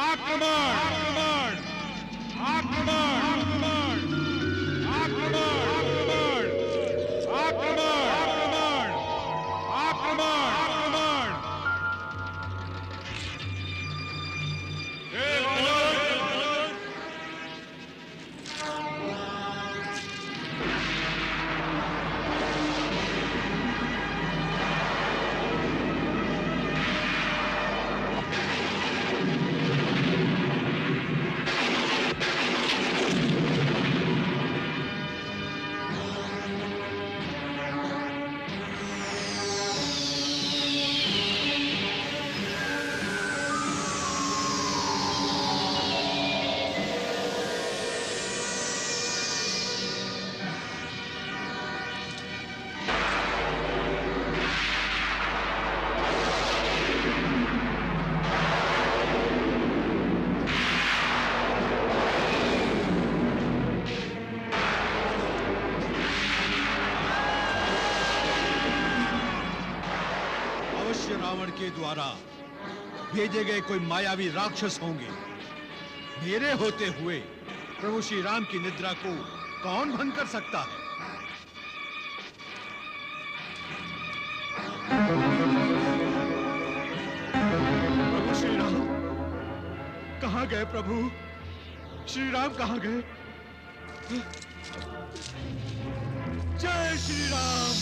आक्रमण! आक्रमण! आक्रमण! आक्रमण! आक्रमण! रावण के द्वारा भेजे गए कोई मायावी राक्षस होंगे। मेरे होते हुए प्रभु श्री राम की निद्रा को कौन भंग कर सकता है? प्रभु श्री राम कहां गए? प्रभु श्री राम कहां गए? जय श्री राम।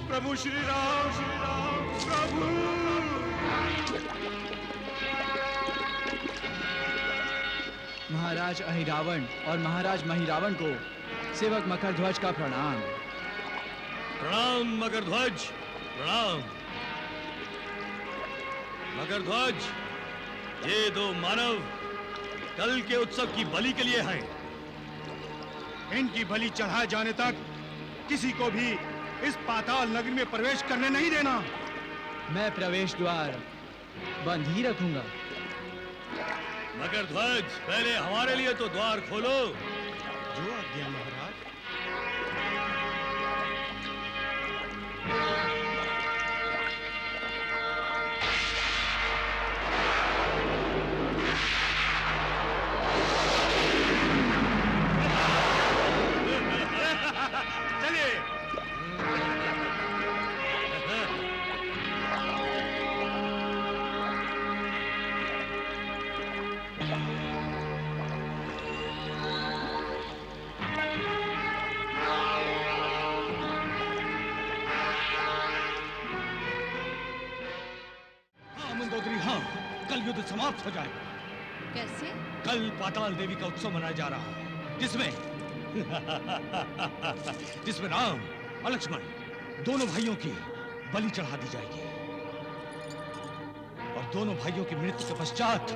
प्रभु श्री राम प्रभु। महाराज अहिरावण और महाराज महिरावण को सेवक मकरध्वज का प्रणाम। प्रणाम मकरध्वज, प्रणाम। मकरध्वज, ये दो मानव कल के उत्सव की बलि के लिए हैं। इनकी बलि चढ़ाए जाने तक किसी को भी इस पाताल नगरी में प्रवेश करने नहीं देना। मैं प्रवेश द्वार बंद ही रखूंगा। मकरध्वज, पहले हमारे लिए तो द्वार खोलो। जो आज्ञा महाराज। कल युद्ध समाप्त हो जाएगा। कैसे? कल पाताल देवी का उत्सव मनाया जा रहा है, जिसमें राम और लक्ष्मण दोनों भाइयों की बलि चढ़ा दी जाएगी और दोनों भाइयों की मृत्यु के पश्चात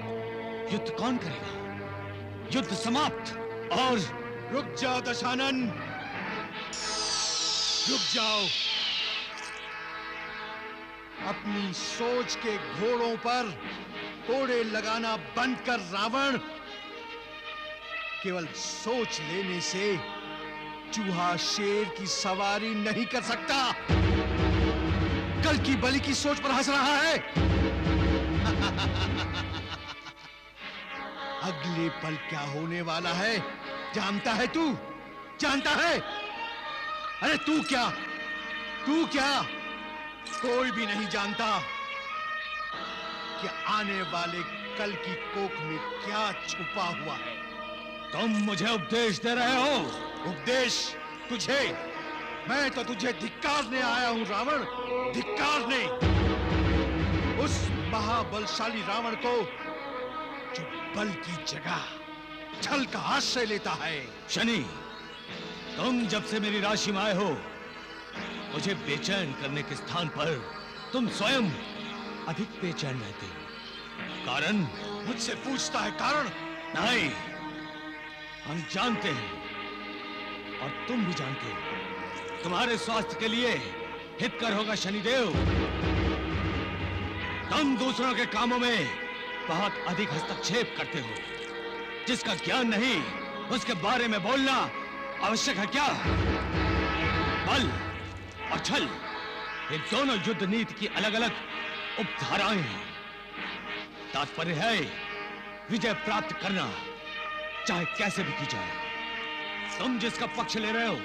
युद्ध कौन करेगा? युद्ध समाप्त। और रुक जाओ दशानन, रुक जाओ। अपनी सोच के घोड़ों पर घोड़े लगाना बंद कर रावण। केवल सोच लेने से चूहा शेर की सवारी नहीं कर सकता। कल की बलि की सोच पर हंस रहा है। अगले पल क्या होने वाला है जानता है तू? जानता है? अरे तू क्या कोई भी नहीं जानता कि आने वाले कल की कोख में क्या छुपा हुआ है। तुम मुझे उपदेश दे रहे हो? उपदेश तुझे? मैं तो तुझे धिक्कारने आया हूं रावण, धिक्कारने। उस महाबलशाली रावण को जो बल की जगह छल का आश्रय लेता है। शनि, तुम जब से मेरी राशि में आए हो, मुझे बेचैन करने के स्थान पर तुम स्वयं अधिक बेचैन रहते हो। कारण? मुझसे पूछता है कारण? नहीं, हम जानते हैं और तुम भी जानते हो, तुम्हारे स्वास्थ्य के लिए हितकर होगा शनिदेव। तुम दूसरों के कामों में बहुत अधिक हस्तक्षेप करते हो। जिसका ज्ञान नहीं उसके बारे में बोलना आवश्यक है क्या? बल और छल, ये दोनों युद्ध नीति की अलग अलग उपधाराएं हैं। तात्पर्य है विजय प्राप्त करना, चाहे कैसे भी की जाए। तुम जिसका पक्ष ले रहे हो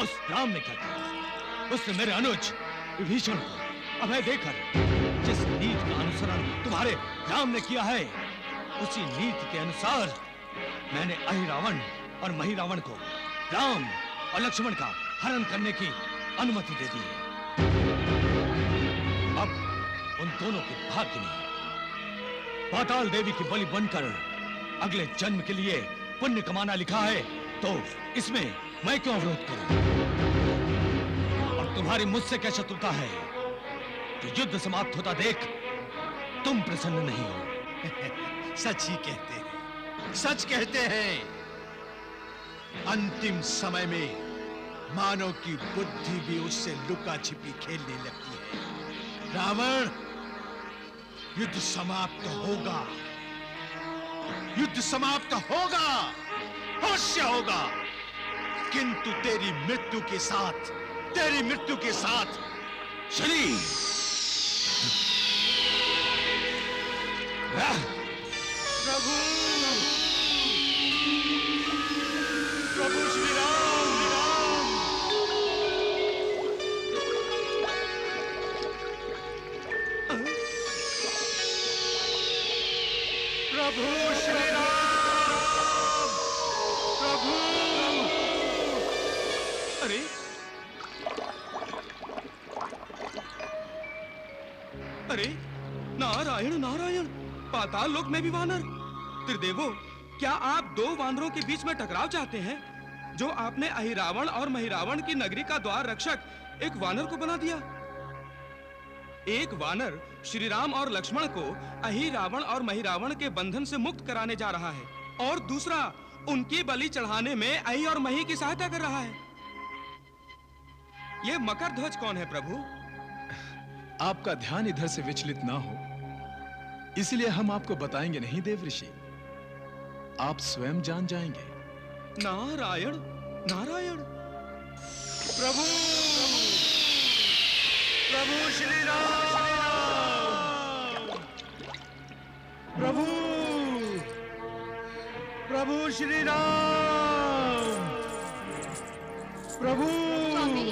उस राम ने क्या किया? उसने मेरे अनुज विभीषण को अभय देकर जिस नीति का अनुसरण तुम्हारे राम ने किया है, उसी नीति के अनुसार मैंने अहिरावण और महिरावण को राम और लक्ष्मण का हरण करने की अनुमति दे दी है। अब उन दोनों के भाग्य में पाताल देवी की बलि बनकर अगले जन्म के लिए पुण्य कमाना लिखा है, तो इसमें मैं क्यों विरोध करूं? और तुम्हारी मुझसे क्या शत्रुता है जो युद्ध समाप्त होता देख तुम प्रसन्न नहीं हो? सच ही कहते हैं, सच कहते हैं। अंतिम समय में मानव की बुद्धि भी उससे लुका छिपी खेलने लगती है। रावण, युद्ध समाप्त होगा, युद्ध समाप्त होगा, अवश्य होगा, किंतु तेरी मृत्यु के साथ, तेरी मृत्यु के साथ शनि, प्रभु, प्रभु श्री राम, प्रभु श्री राम, प्रभु। अरे अरे, नारायण नारायण, पाताल लोक में भी वानर। त्रिदेवो, क्या आप दो वानरों के बीच में टकराव चाहते हैं? जो आपने अहिरावण और महिरावण की नगरी का द्वार रक्षक एक वानर को बना दिया। एक वानर श्री राम और लक्ष्मण को अहिरावण और महिरावण के बंधन से मुक्त कराने जा रहा है, और दूसरा उनकी बलि चढ़ाने में अहि और मही की सहायता कर रहा है। ये मकर ध्वज कौन है प्रभु? आपका ध्यान इधर से विचलित ना हो, इसलिए हम आपको बताएंगे नहीं देव ऋषि, आप स्वयं जान जाएंगे। नारायण नारायण। प्रभु, प्रभु श्री राम, प्रभु, प्रभु श्री राम, प्रभु। स्वामी,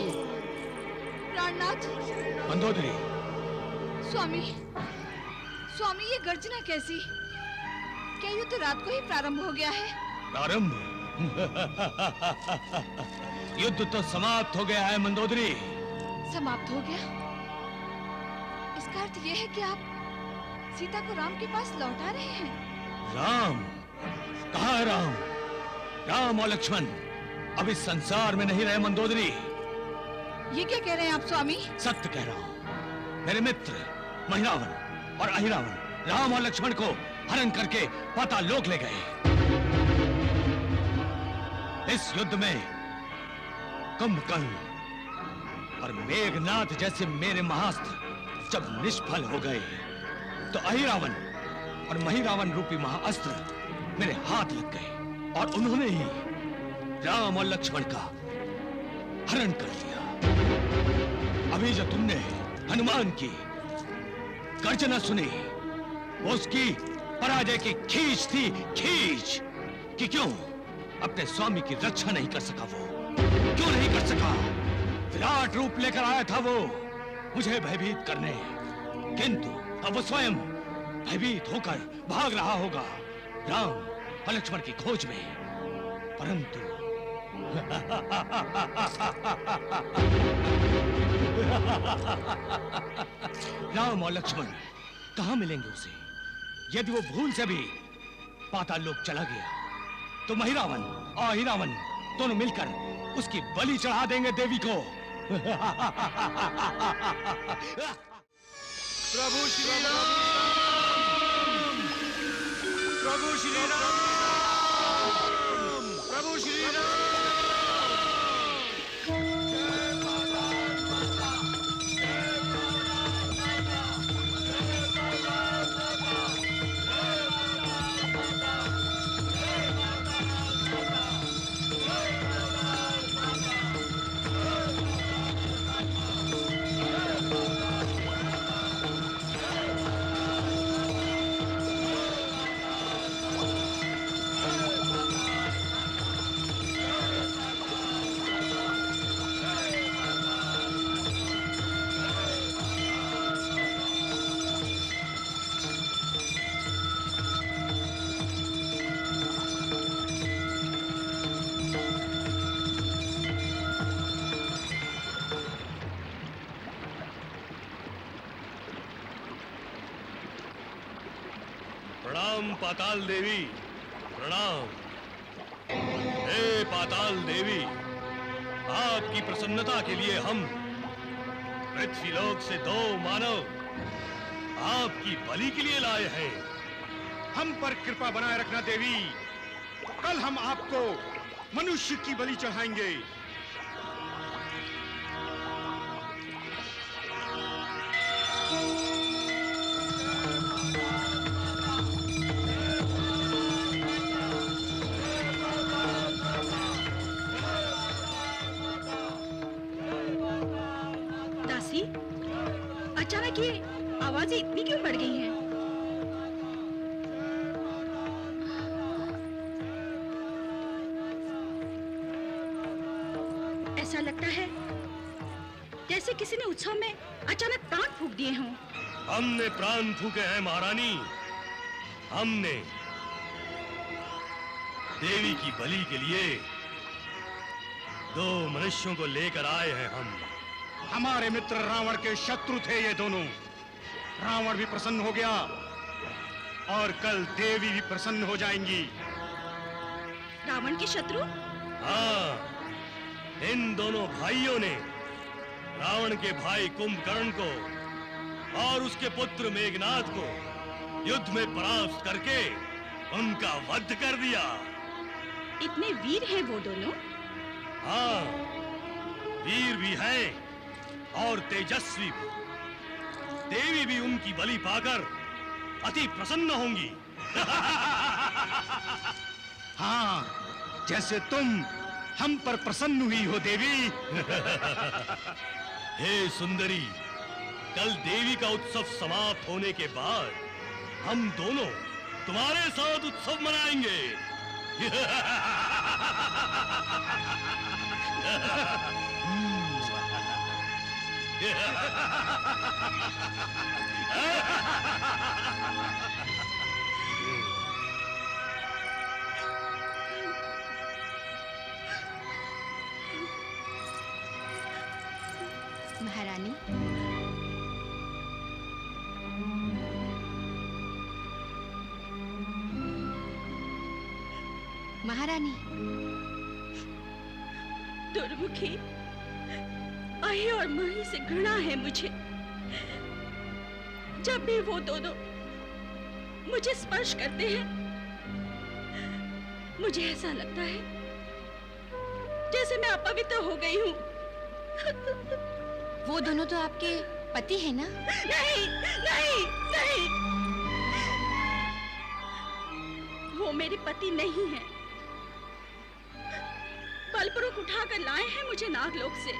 प्राणनाथ, मंदोदरी, स्वामी, स्वामी, ये गर्जना कैसी? क्या युद्ध रात को ही प्रारंभ हो गया है? प्रारंभ? युद्ध तो समाप्त हो गया है मंदोदरी। समाप्त हो गया? इसका अर्थ यह है कि आप सीता को राम के पास लौटा रहे हैं? राम? कहाँ है राम? राम और लक्ष्मण अब इस संसार में नहीं रहे मंदोदरी। ये क्या कह रहे हैं आप स्वामी? सत्य कह रहा हूँ। मेरे मित्र महिरावण और अहिरावण राम और लक्ष्मण को हरण करके पाताल लोक ले गए। इस युद्ध में कुंभकर्ण और मेघनाथ जैसे मेरे महास्त्र जब निष्फल हो गए, तो अहिरावण और महिरावण रूपी महाअस्त्र मेरे हाथ लग गए और उन्होंने ही राम और लक्ष्मण का हरण कर लिया। अभी जो तुमने हनुमान की गर्जना सुनी, वो उसकी पराजय की खींच थी, खींच कि क्यों अपने स्वामी की रक्षा नहीं कर सका। वो क्यों नहीं कर सका? विराट रूप लेकर आया था वो मुझे भयभीत करने, किंतु अब वो स्वयं भयभीत होकर भाग रहा होगा राम और लक्ष्मण की खोज में। परंतु राम और लक्ष्मण कहां मिलेंगे उसे? यदि वो भूल से भी पाताल लोक चला गया, तो महिरावण और अहिरावण दोनों मिलकर उसकी बलि चढ़ा देंगे देवी को। प्रभु श्री राम, प्रभु श्री राम, प्रभु श्री राम। प्रणाम पाताल देवी, प्रणाम। हे पाताल देवी, आपकी प्रसन्नता के लिए हम पृथ्वीलोक से 2 मानव आपकी बलि के लिए लाए हैं। हम पर कृपा बनाए रखना देवी। कल हम आपको मनुष्य की बलि चढ़ाएंगे। दासी, अचानक ये आवाजें इतनी क्यों बढ़ गई हैं? ऐसा लगता है जैसे किसी ने उत्सव में अचानक प्राण फूंक दिए हों। हमने प्राण फूके हैं महारानी। हमने देवी की बलि के लिए 2 मनुष्यों को लेकर आए हैं हम। हमारे मित्र रावण के शत्रु थे ये दोनों। रावण भी प्रसन्न हो गया और कल देवी भी प्रसन्न हो जाएंगी। रावण के शत्रु? हाँ, इन दोनों भाइयों ने रावण के भाई कुंभकर्ण को और उसके पुत्र मेघनाद को युद्ध में परास्त करके उनका वध कर दिया। इतने वीर हैं वो दोनों? हाँ, वीर भी हैं और तेजस्वी भी। देवी भी उनकी बलि पाकर अति प्रसन्न होंगी। हाँ, जैसे तुम हम पर प्रसन्न हुई हो देवी। हे सुंदरी, कल देवी का उत्सव समाप्त होने के बाद हम दोनों तुम्हारे साथ उत्सव मनाएंगे। महारानी, महारानी। दुर्मुखी, अहि और मही से घृणा है मुझे। जब भी वो दोनों मुझे स्पर्श करते हैं, मुझे ऐसा लगता है जैसे मैं अपवित्र हो गई हूँ। वो दोनों तो आपके पति हैं ना? नहीं, नहीं, नहीं। वो मेरे पति नहीं हैं। बलपूर्वक उठाकर लाए हैं मुझे नागलोक से।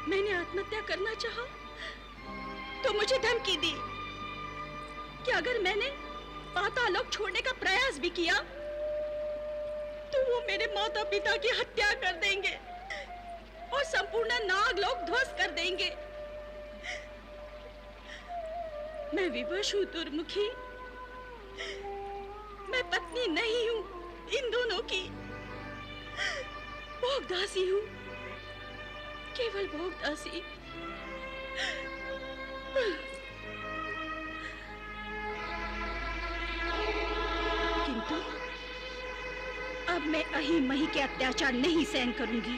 मैंने आत्महत्या करना चाहा तो मुझे धमकी दी कि अगर मैंने पातालोक छोड़ने का प्रयास भी किया तो वो मेरे माता पिता की हत्या कर देंगे और संपूर्ण नागलोक ध्वस्त कर देंगे। मैं विवश हूं दुर्मुखी। मैं पत्नी नहीं हूं इन दोनों की। भोगदासी हूं, केवल भोगदासी। किंतु अब मैं अहि मही के अत्याचार नहीं सहन करूंगी।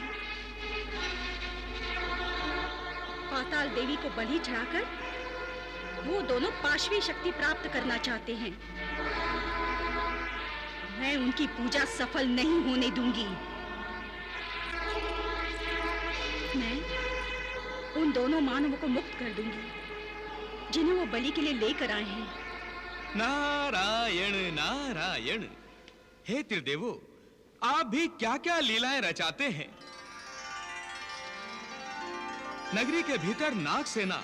पाताल देवी को बलि चढ़ाकर वो दोनों पाशवी शक्ति प्राप्त करना चाहते हैं। मैं उनकी पूजा सफल नहीं होने दूंगी। मैं उन दोनों मानवों को मुक्त कर दूंगी जिन्हें वो बलि के लिए लेकर आए हैं। नारायण नारायण। हे त्रिदेवो, आप भी क्या क्या लीलाएं रचाते हैं। नगरी के भीतर नागसेना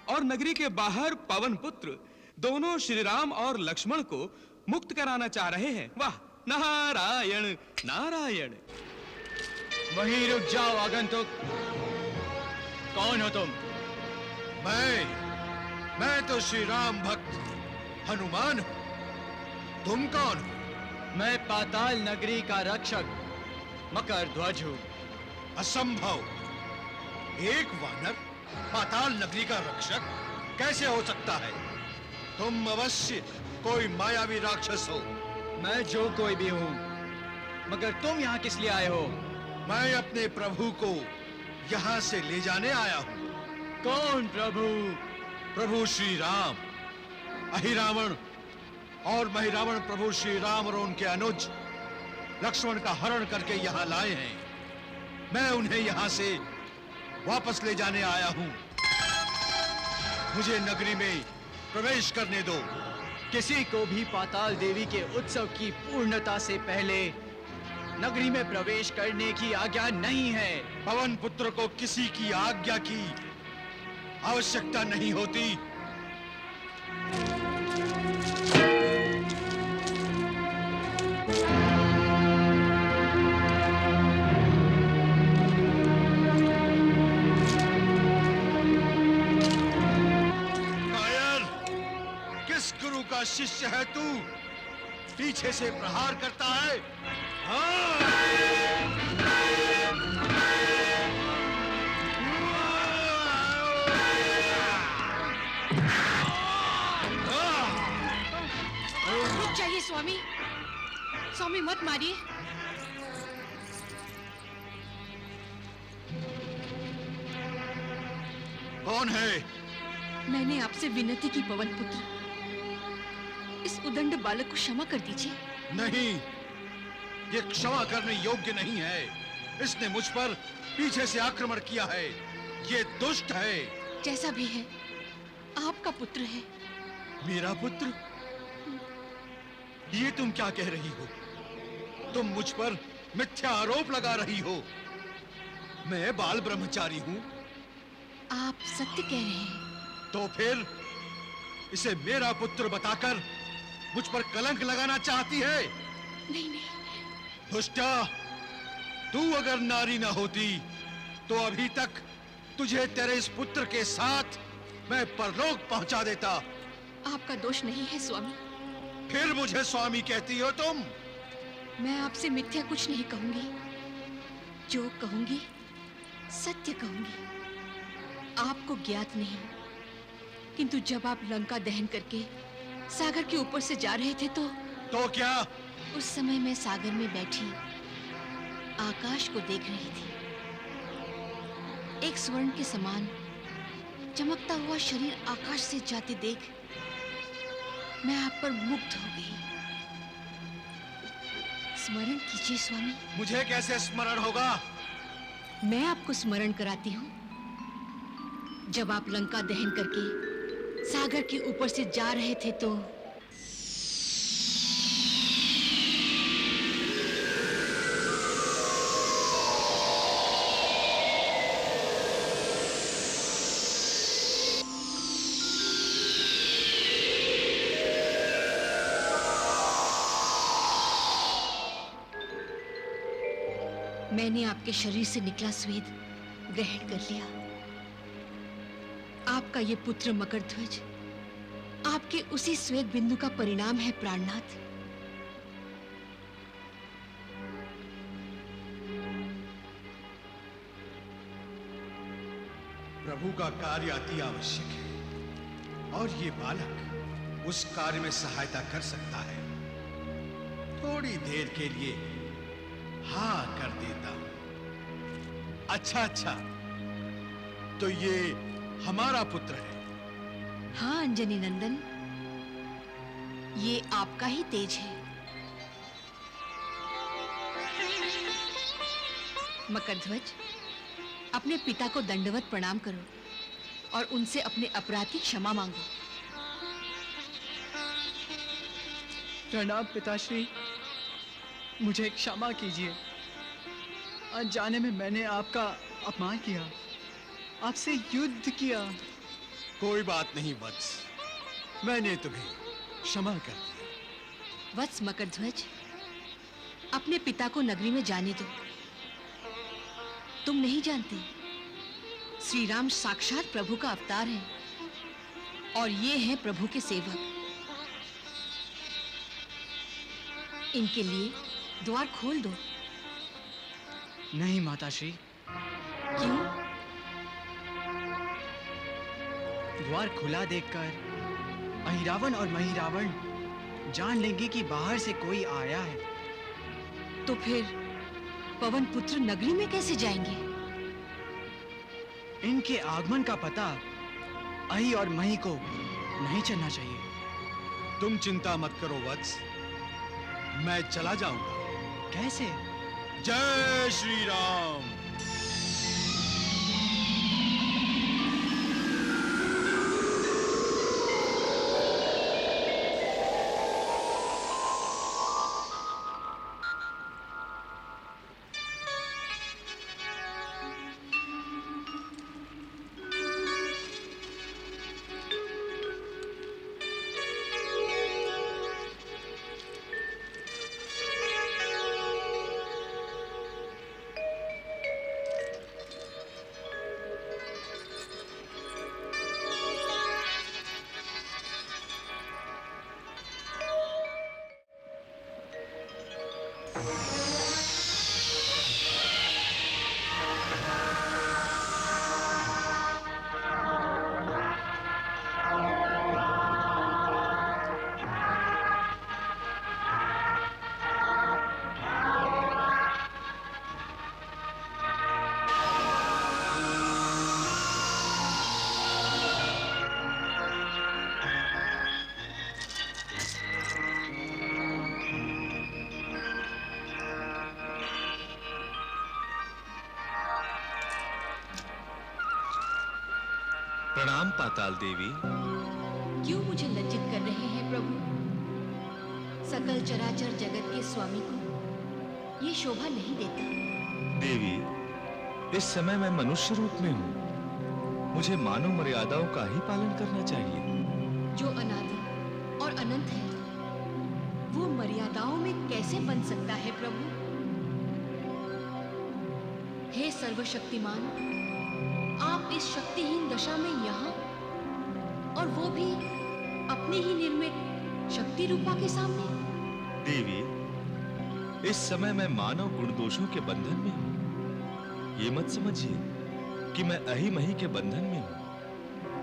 और नगरी के बाहर पवन पुत्र दोनों श्री राम और लक्ष्मण को मुक्त कराना चाह रहे हैं। वाह, नारायण नारायण। वहीं रुक जाओ आगंतुक। कौन हो तुम? मैं तो श्री राम भक्त हनुमान हूं। तुम कौन हो? मैं पाताल नगरी का रक्षक मकर ध्वज हूँ। असंभव। एक वानर पाताल नगरी का रक्षक कैसे हो सकता है? तुम अवश्य कोई मायावी राक्षस हो। मैं जो कोई भी हूँ, मगर तुम यहाँ किस लिए आए हो? मैं अपने प्रभु को यहाँ से ले जाने आया हूँ। कौन प्रभु? प्रभु श्री राम। अहिरावण और महिरावण प्रभु श्री राम और उनके अनुज लक्ष्मण का हरण करके यहाँ लाए हैं। मैं उन्हें यहाँ से वापस ले जाने आया हूँ। मुझे नगरी में प्रवेश करने दो। किसी को भी पाताल देवी के उत्सव की पूर्णता से पहले नगरी में प्रवेश करने की आज्ञा नहीं है। पवन पुत्र को किसी की आज्ञा की आवश्यकता नहीं होती। का शिष्य है तू? पीछे से प्रहार करता है। रुक जाइए स्वामी। स्वामी मत मारिए। कौन है? मैंने आपसे विनती की पवन पुत्र, इस उदंड बालक को क्षमा कर दीजिए। नहीं, ये क्षमा करने योग्य नहीं है। इसने मुझ पर पीछे से आक्रमण किया है। ये दुष्ट है। जैसा भी है, आपका पुत्र है। मेरा पुत्र? ये तुम क्या कह रही हो? तुम मुझ पर मिथ्या आरोप लगा रही हो। मैं बाल ब्रह्मचारी हूँ। आप सत्य कह रहे हैं। तो फिर इसे मेरा पुत्र बताकर मुझ पर कलंक लगाना चाहती है? नहीं नहीं। दुष्टा, तू अगर नारी न होती तो अभी तक तुझे तेरे इस पुत्र के साथ मैं परलोक पहुंचा देता। आपका दोष नहीं है स्वामी। फिर मुझे स्वामी कहती हो तुम? मैं आपसे मिथ्या कुछ नहीं कहूंगी। जो कहूंगी सत्य कहूंगी। आपको ज्ञात नहीं, किंतु जब आप लंका दहन करके सागर के ऊपर से जा रहे थे तो क्या? उस समय मैं सागर में बैठी आकाश को देख रही थी। एक स्वर्ण के समान चमकता हुआ शरीर आकाश से जाते देख मैं आप पर मुग्ध हो गई। स्मरण कीजिए स्वामी। मुझे कैसे स्मरण होगा? मैं आपको स्मरण कराती हूँ। जब आप लंका दहन करके सागर के ऊपर से जा रहे थे तो मैंने आपके शरीर से निकला स्वेद ग्रहण कर लिया। आपका ये पुत्र मकरध्वज आपके उसी श्वेत बिंदु का परिणाम है प्राणनाथ। प्रभु का कार्य अति आवश्यक है और ये बालक उस कार्य में सहायता कर सकता है। थोड़ी देर के लिए हाँ कर देता हूं। अच्छा, तो ये हमारा पुत्र है? हाँ अंजनी नंदन, ये आपका ही तेज है। मकरध्वज, अपने पिता को दंडवत प्रणाम करो और उनसे अपने अपराध की क्षमा मांगो। प्रणाम पिताश्री, मुझे क्षमा कीजिए। अनजाने में मैंने आपका अपमान किया, आपसे युद्ध किया। कोई बात नहीं वत्स, मैंने तुम्हें क्षमा कर दिया। वत्स मकरध्वज, अपने पिता को नगरी में जाने दो। तुम नहीं जानते, श्री राम साक्षात प्रभु का अवतार है और ये हैं प्रभु के सेवक। इनके लिए द्वार खोल दो। नहीं माताश्री, क्यों? द्वार खुला देखकर अहिरावण और महिरावण जान लेंगे कि बाहर से कोई आया है। तो फिर पवन पुत्र नगरी में कैसे जाएंगे? इनके आगमन का पता अहि और मही को नहीं चलना चाहिए। तुम चिंता मत करो वत्स, मैं चला जाऊंगा। कैसे? जय श्री राम। प्रणाम पाताल देवी। क्यों मुझे लज्जित कर रहे हैं प्रभु? सकल चराचर जगत के स्वामी को ये शोभा नहीं देता। देवी, इस समय मैं मनुष्य रूप में हूँ। मुझे मानव मर्यादाओं का ही पालन करना चाहिए। जो अनादि और अनंत है, वो मर्यादाओं में कैसे बन सकता है प्रभु? हे सर्वशक्तिमान, आप इस शक्तिहीन दशा में यहाँ, और वो भी अपनी ही निर्मित शक्ति रूपा के सामने। देवी, इस समय मैं मानव गुण दोषों के बंधन में हूँ। ये मत समझिए कि मैं अहिमहि के बंधन में हूँ।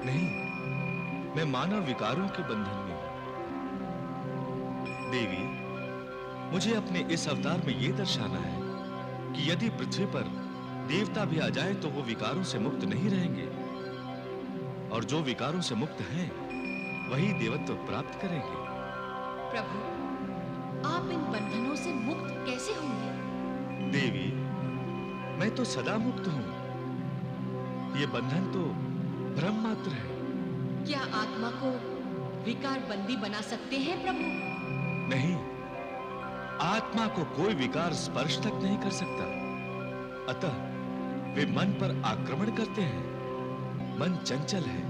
नहीं, मैं मानव विकारों के बंधन में हूँ। देवी, मुझे अपने इस अवतार में ये दर्शाना है कि यदि पृथ्वी पर देवता भी आ जाए तो वो विकारों से मुक्त नहीं रहेंगे, और जो विकारों से मुक्त हैं वही देवत्व प्राप्त करेंगे। प्रभु, आप इन बंधनों से मुक्त कैसे होंगे? देवी, मैं तो सदा मुक्त हूँ। ये बंधन तो भ्रम मात्र है। क्या आत्मा को विकार बंदी बना सकते हैं प्रभु? नहीं, आत्मा को कोई विकार स्पर्श तक नहीं कर सकता। अतः वे मन पर आक्रमण करते हैं। मन चंचल है,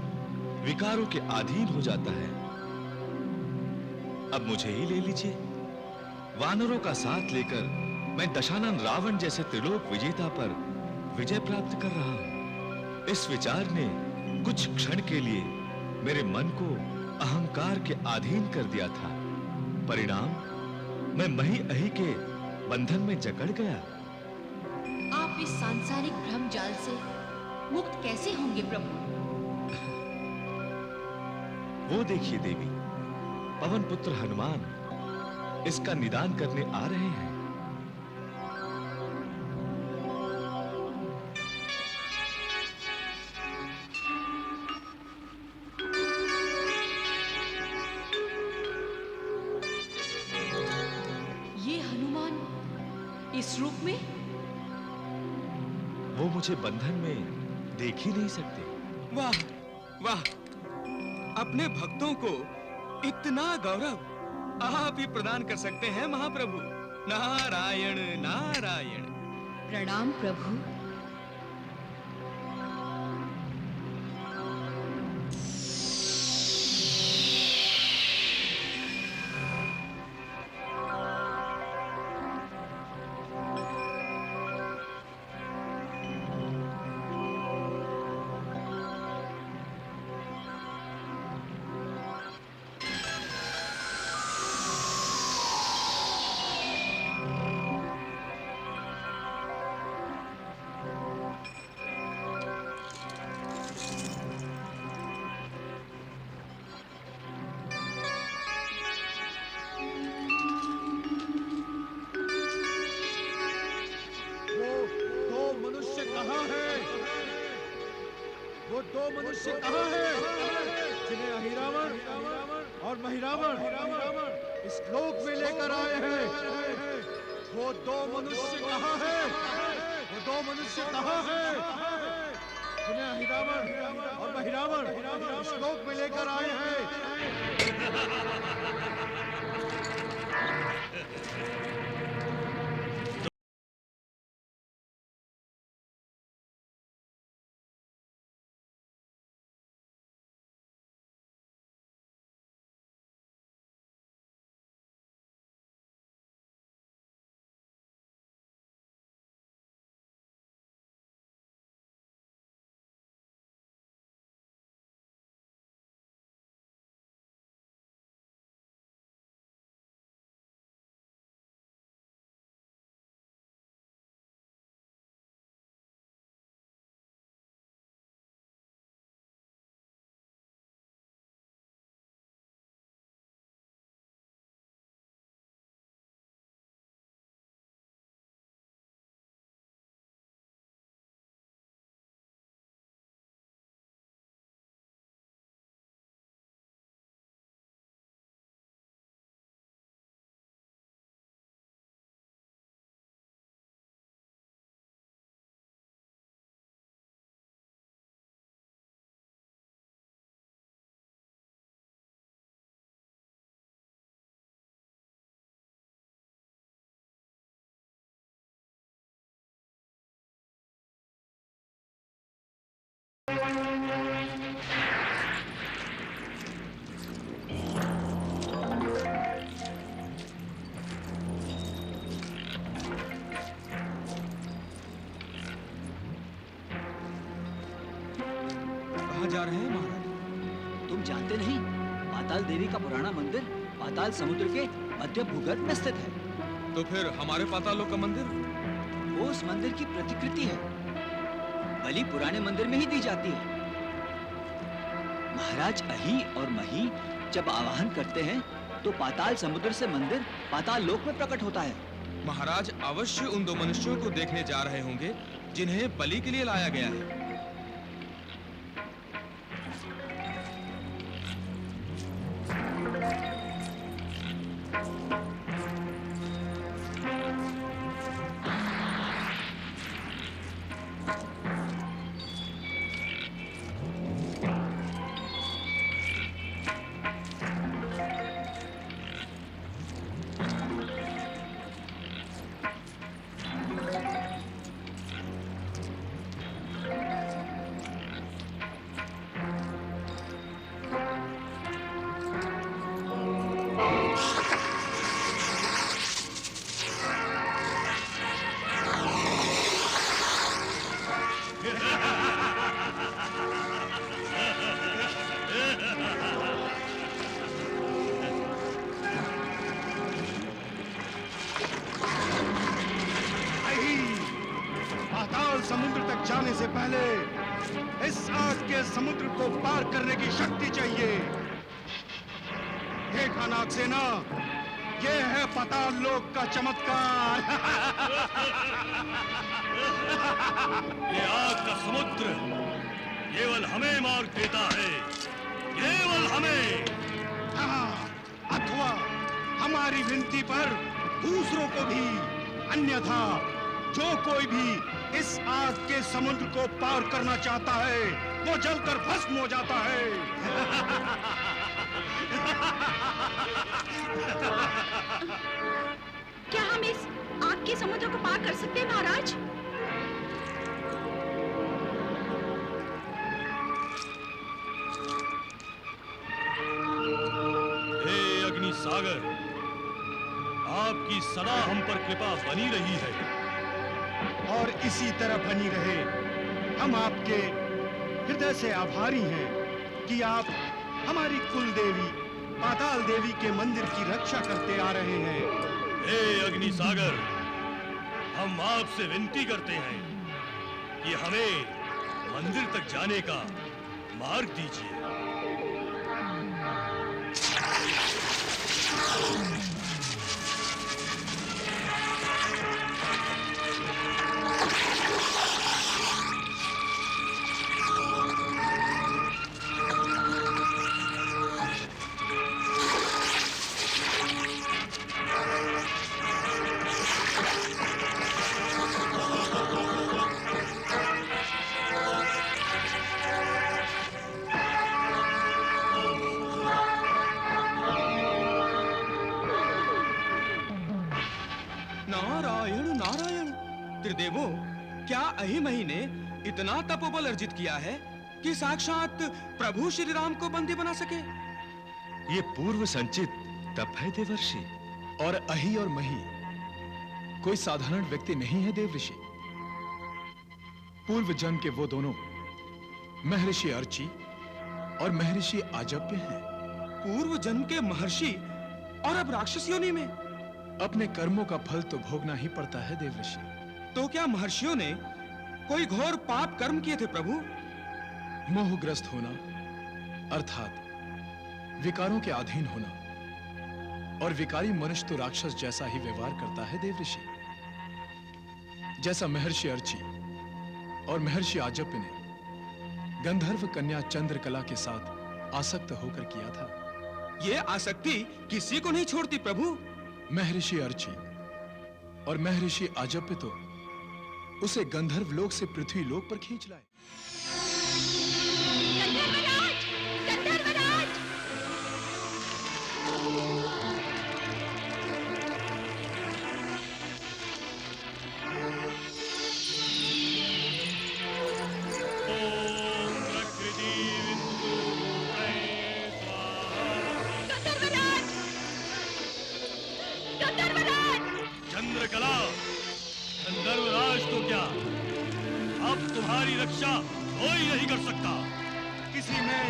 विकारों के अधीन हो जाता है। अब मुझे ही ले लीजिए। वानरों का साथ लेकर मैं दशानन रावण जैसे त्रिलोक विजेता पर विजय प्राप्त कर रहा हूं। इस विचार ने कुछ क्षण के लिए मेरे मन को अहंकार के अधीन कर दिया था। परिणाम, मैं मही अहि के बंधन में जकड़ गया। आप इस सांसारिक भ्रम जाल से मुक्त कैसे होंगे प्रभु? वो देखिए देवी, पवन पुत्र हनुमान इसका निदान करने आ रहे हैं। ये हनुमान इस रूप में? वो मुझे बंधन में देख ही नहीं सकते। वाह वाह, अपने भक्तों को इतना गौरव आप ही प्रदान कर सकते हैं महाप्रभु। नारायण नारायण। प्रणाम प्रभु। वो दो मनुष्य कहाँ हैं जिन्हें अहिरावण और महिरावण इस लोक में लेकर आए हैं? वो दो मनुष्य कहाँ हैं? वो दो मनुष्य कहाँ हैं जिन्हें अहिरावण और महिरावण इस लोक में लेकर आए हैं? कहाँ जा रहे हैं महाराज? तुम जानते नहीं, पाताल देवी का पुराना मंदिर पाताल समुद्र के मध्य भूगर्भ में स्थित है। तो फिर हमारे पातालोक का मंदिर? वो उस मंदिर की प्रतिकृति है। बलि पुराने मंदिर में ही दी जाती है। महाराज अहि और मही जब आवाहन करते हैं तो पाताल समुद्र से मंदिर पाताल लोक में प्रकट होता है। महाराज अवश्य उन दो मनुष्यों को देखने जा रहे होंगे जिन्हें बलि के लिए लाया गया है। समुद्र तक जाने से पहले इस आग के समुद्र को पार करने की शक्ति चाहिए। देखा नागसेना, ये है पाताल लोक का चमत्कार। ये आग का समुद्र केवल हमें मार देता है, केवल हमें। हाँ, अथवा हमारी विनती पर दूसरों को भी, अन्यथा जो कोई भी इस आग के समुद्र को पार करना चाहता है वो जलकर भस्म हो जाता है। क्या हम इस आग के समुद्र को पार कर सकते हैं महाराज? हे अग्नि सागर, आपकी सदा हम पर कृपा बनी रही है और इसी तरह बनी रहे। हम आपके हृदय से आभारी हैं कि आप हमारी कुल देवी पाताल देवी के मंदिर की रक्षा करते आ रहे हैं। हे अग्नि सागर, हम आपसे विनती करते हैं कि हमें मंदिर तक जाने का मार्ग दीजिए। नारायण नारायण। त्रिदेवों, क्या अही महीने इतना तपोबल अर्जित किया है कि साक्षात प्रभु श्री राम को बंदी बना सके? ये पूर्व संचित तप है देवर्षि। और अही और मही कोई साधारण व्यक्ति नहीं है देवऋषि। पूर्व जन्म के वो दोनों महर्षि अर्ची और महर्षि आजप्य हैं। पूर्व जन्म के महर्षि और अब राक्षस योनि में। अपने कर्मों का फल तो भोगना ही पड़ता है देवऋषि। तो क्या महर्षियों ने कोई घोर पाप कर्म किए थे प्रभु? मोहग्रस्त होना अर्थात विकारों के अधीन होना, और विकारी मनुष्य तो राक्षस जैसा ही व्यवहार करता है देवऋषि। जैसा महर्षि अर्ची और महर्षि आजप्य ने गंधर्व कन्या चंद्रकला के साथ आसक्त होकर किया था। ये आसक्ति किसी को नहीं छोड़ती प्रभु। महर्षि अर्ची और महर्षि आजप्य तो उसे गंधर्व लोक से पृथ्वी लोक पर खींच लाए। गंधर्वराज! गंधर्वराज! ओम प्रकृति बिंदु स्वाहा। गंधर्वराज! गंधर्वराज! चंद्रकला, गंधर्वराज तो क्या, अब तुम्हारी रक्षा कोई नहीं कर सकता। किसी में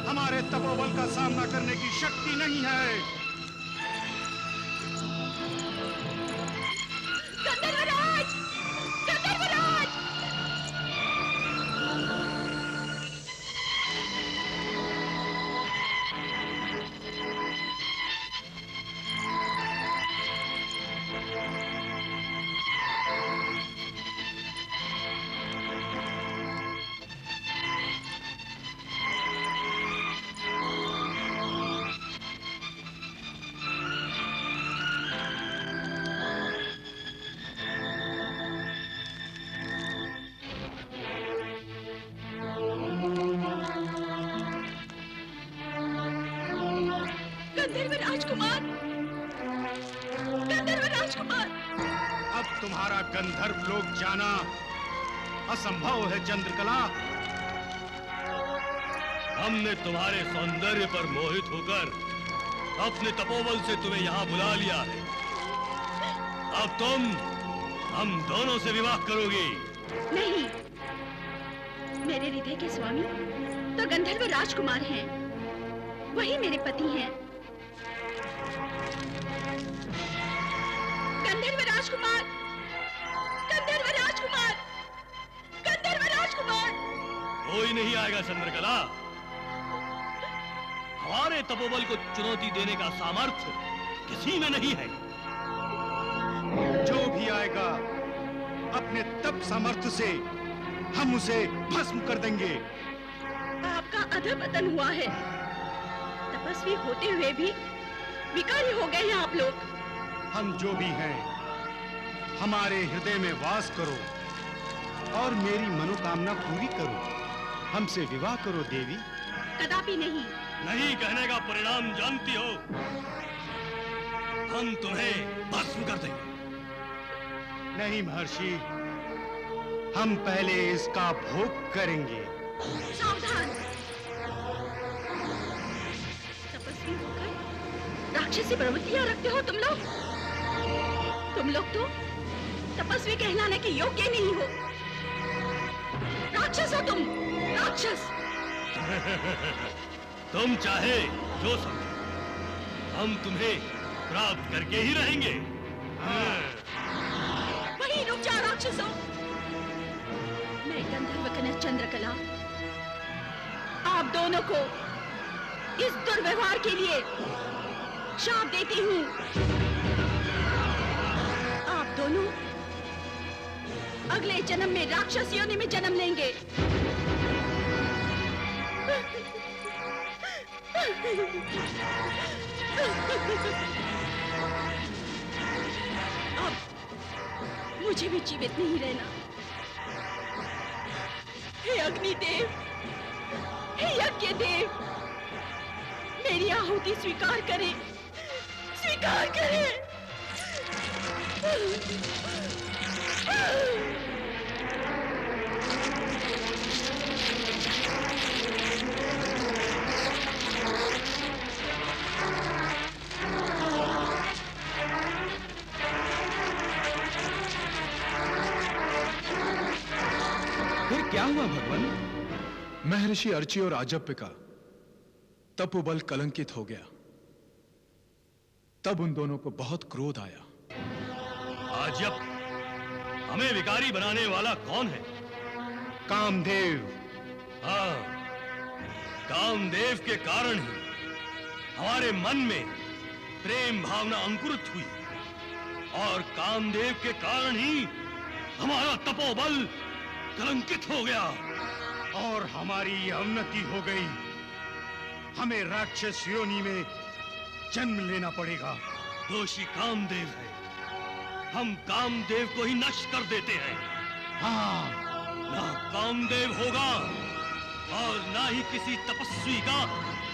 हमारे तपोबल का सामना करने की शक्ति नहीं है। गंधर्वराज! गंधर्वराज! गंधर्व राजकुमार! गंधर्व राजकुमार! अब तुम्हारा गंधर्व लोक जाना असंभव है चंद्रकला। हमने तुम्हारे सौंदर्य पर मोहित होकर अपने तपोबल से तुम्हें यहाँ बुला लिया है। अब तुम हम दोनों से विवाह करोगी। नहीं, मेरे हृदय के स्वामी तो गंधर्व राजकुमार हैं। वही मेरे पति हैं। गंधर्व राजकुमार! गंधर्व राजकुमार! गंधर्व राजकुमार! कोई नहीं आएगा चंद्रकला। हमारे तपोबल को चुनौती देने का सामर्थ्य किसी में नहीं है। जो भी आएगा अपने तप सामर्थ्य से हम उसे भस्म कर देंगे। आपका अधपतन हुआ है। तपस्वी होते हुए भी विकारी हो गए हैं आप लोग। हम जो भी हैं हमारे हृदय में वास करो और मेरी मनोकामना पूरी करो। हमसे विवाह करो देवी। कदापि नहीं। नहीं कहने का परिणाम जानती हो। हम तुम्हें भस्म कर देंगे। नहीं महर्षि, हम पहले इसका भोग करेंगे। सावधान। तपस्वी होकर राक्षसी प्रवृत्तियां रखते हो तुम लोग। तुम लोग तो तपस्वी कहलाने के योग्य नहीं हो। राक्षस हो तुम, राक्षस। तुम चाहे जो समझो, हम तुम्हें प्राप्त करके ही रहेंगे। वहीं रुक जा राक्षसों। मैं गंधर्व कन्या चंद्रकला आप दोनों को इस दुर्व्यवहार के लिए शाप देती हूँ। आप दोनों अगले जन्म में राक्षस योनि में जन्म लेंगे। अब मुझे भी जीवित नहीं रहना। हे अग्निदेव, हे यज्ञदेव, मेरी आहुति स्वीकार करें, स्वीकार करें। फिर क्या हुआ भगवान? महर्षि अर्ची और आजप्य का तपोबल कलंकित हो गया। तब उन दोनों को बहुत क्रोध आया। आजब हमें विकारी बनाने वाला कौन है? कामदेव। हाँ, कामदेव के कारण ही हमारे मन में प्रेम भावना अंकुरित हुई और कामदेव के कारण ही हमारा तपोबल कलंकित हो गया और हमारी अवनति हो गई। हमें राक्षस योनि में जन्म लेना पड़ेगा। दोषी कामदेव है। हम कामदेव को ही नष्ट कर देते हैं। हाँ, ना कामदेव होगा और ना ही किसी तपस्वी का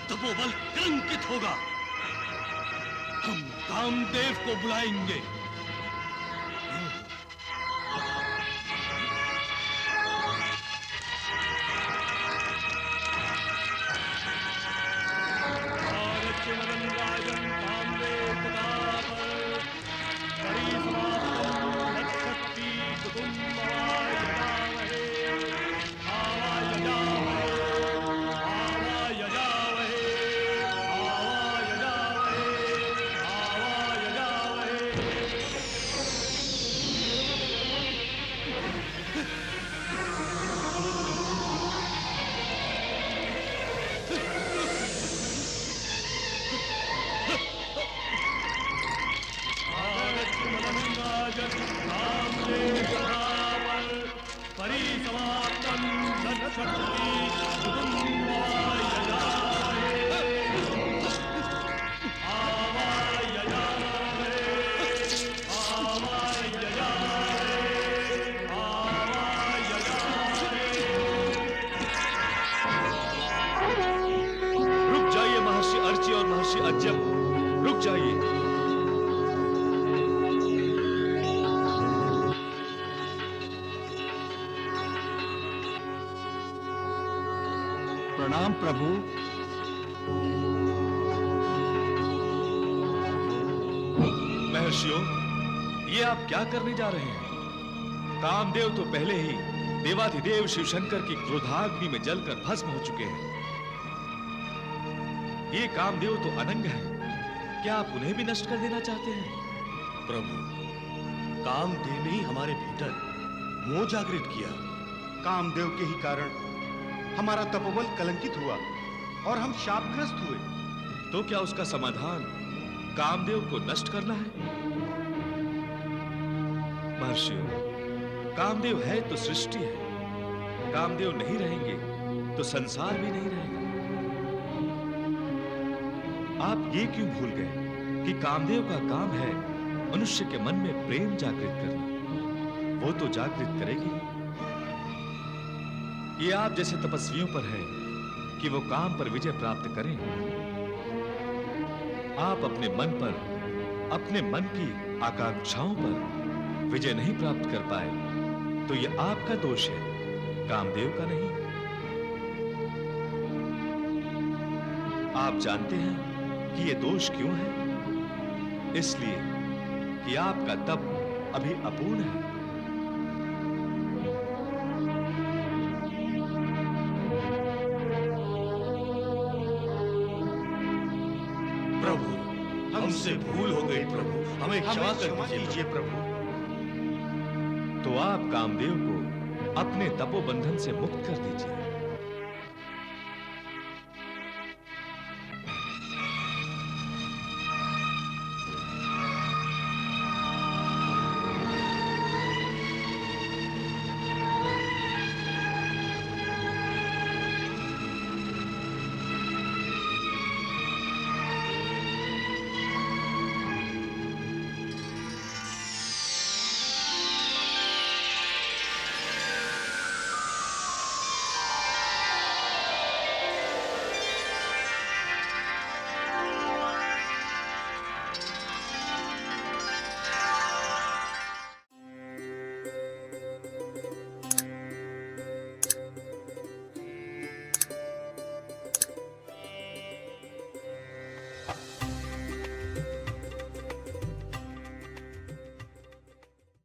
तपोबल कलंकित होगा। हम कामदेव को बुलाएंगे। रुक जाइए। प्रणाम प्रभु। महर्षियों, ये आप क्या करने जा रहे हैं? कामदेव तो पहले ही देवाधिदेव शिवशंकर की क्रोधाग्नि में जलकर भस्म हो चुके हैं। ये कामदेव तो अनंग है, क्या आप उन्हें भी नष्ट कर देना चाहते हैं? प्रभु, कामदेव ने ही हमारे भीतर मोह जागृत किया। कामदेव के ही कारण हमारा तपोबल कलंकित हुआ और हम शापग्रस्त हुए। तो क्या उसका समाधान कामदेव को नष्ट करना है? महर्षियों, कामदेव है तो सृष्टि है। कामदेव नहीं रहेंगे तो संसार भी नहीं रहेगा। आप ये क्यों भूल गए कि कामदेव का काम है मनुष्य के मन में प्रेम जागृत करना? वो तो जागृत करेगी, ये आप जैसे तपस्वियों पर है कि वो काम पर विजय प्राप्त करें। आप अपने मन पर, अपने मन की आकांक्षाओं पर विजय नहीं प्राप्त कर पाए तो ये आपका दोष है, कामदेव का नहीं। आप जानते हैं कि ये दोष क्यों है? इसलिए कि आपका तप अभी अपूर्ण है। प्रभु, हमसे भूल हो गई प्रभु, हमें क्षमा कर दीजिए प्रभु। तो आप कामदेव को अपने तपोबंधन से मुक्त कर दीजिए।